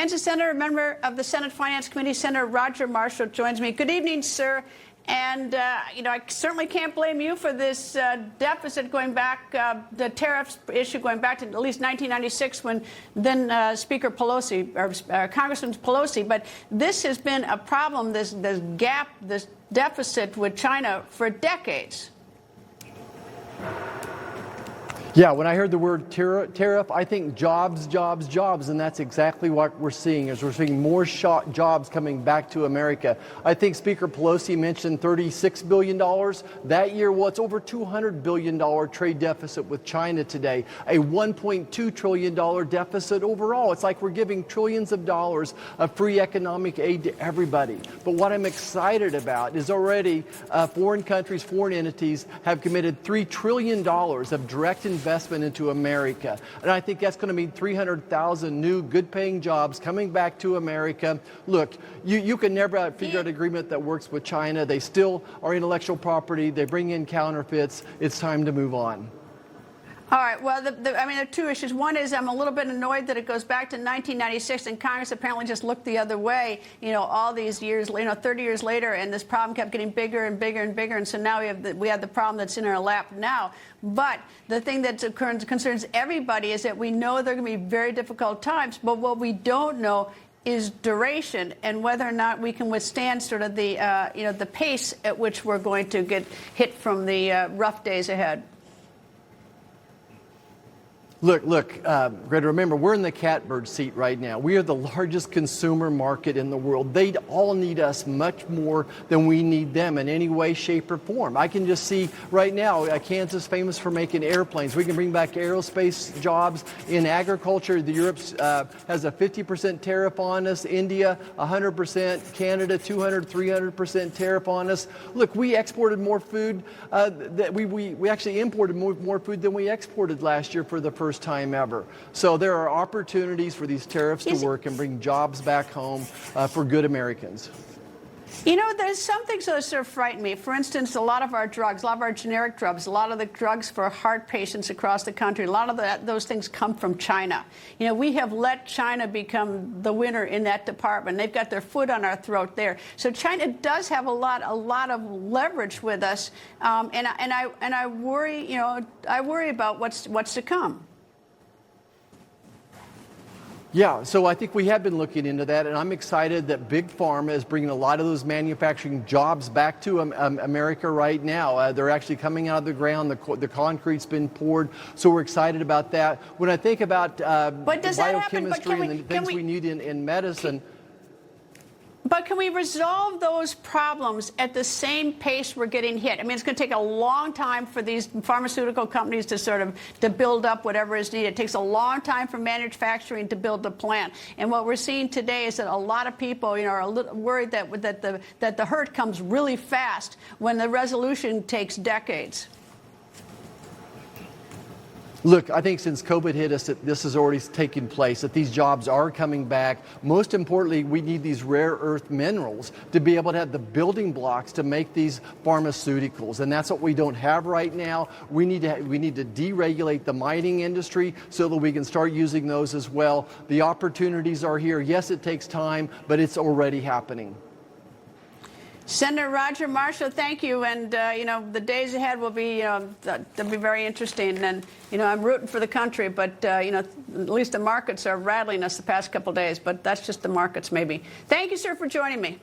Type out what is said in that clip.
Kansas Senator, member of the Senate Finance Committee, Senator Roger Marshall joins me. Good evening, sir. And, I certainly can't blame you for this deficit going back, the tariffs issue going back to at least 1996 when then Speaker Pelosi, or Congressman Pelosi. But this has been a problem, this gap, this deficit with China for decades. Yeah, when I heard the word tariff, I think jobs, jobs, jobs, and that's exactly what we're seeing, is we're seeing more jobs coming back to America. I think Speaker Pelosi mentioned $36 billion that year. Well, it's over $200 billion trade deficit with China today, a $1.2 trillion deficit overall. It's like we're giving trillions of dollars of free economic aid to everybody. But what I'm excited about is already foreign countries, foreign entities have committed $3 trillion of direct investment into America. And I think that's going to mean 300,000 new good-paying jobs coming back to America. Look, you can never figure out an agreement that works with China. They still are intellectual property. They bring in counterfeits. It's time to move on. All right. Well, there are two issues. One is I'm a little bit annoyed that it goes back to 1996, and Congress apparently just looked the other way, all these years, 30 years later, and this problem kept getting bigger and bigger and bigger, and so now we have the problem that's in our lap now. But the thing that concerns everybody is that we know there are going to be very difficult times, but what we don't know is duration and whether or not we can withstand sort of the the pace at which we're going to get hit from the rough days ahead. Look, Greta, remember, we're in the catbird seat right now. We are the largest consumer market in the world. They all need us much more than we need them in any way, shape, or form. I can just see right now, Kansas famous for making airplanes. We can bring back aerospace jobs in agriculture. Europe has a 50% tariff on us. India, 100%. Canada, 200, 300% tariff on us. Look, we exported more food. We actually imported more food than we exported last year for the first time ever. So there are opportunities for these tariffs to work and bring jobs back home for good Americans. There's some things that sort of frighten me. For instance, a lot of our drugs, a lot of our generic drugs, a lot of the drugs for heart patients across the country, a lot of those things come from China. We have let China become the winner in that department. They've got their foot on our throat there. So China does have a lot of leverage with us, and I worry, I worry about what's to come. Yeah, so I think we have been looking into that, and I'm excited that Big Pharma is bringing a lot of those manufacturing jobs back to America right now. They're actually coming out of the ground. The concrete's been poured, so we're excited about that. When I think about biochemistry and the things we need in medicine. But can we resolve those problems at the same pace we're getting hit? I mean, it's going to take a long time for these pharmaceutical companies to build up whatever is needed. It takes a long time for manufacturing to build a plant. And what we're seeing today is that a lot of people, are a little worried that the hurt comes really fast when the resolution takes decades. Look, I think since COVID hit us, that this has already taken place, that these jobs are coming back. Most importantly, we need these rare earth minerals to be able to have the building blocks to make these pharmaceuticals. And that's what we don't have right now. We need to deregulate the mining industry so that we can start using those as well. The opportunities are here. Yes, it takes time, but it's already happening. Senator Roger Marshall, thank you. And, the days ahead will be, they'll be very interesting. And, I'm rooting for the country, but, at least the markets are rattling us the past couple of days. But that's just the markets, maybe. Thank you, sir, for joining me.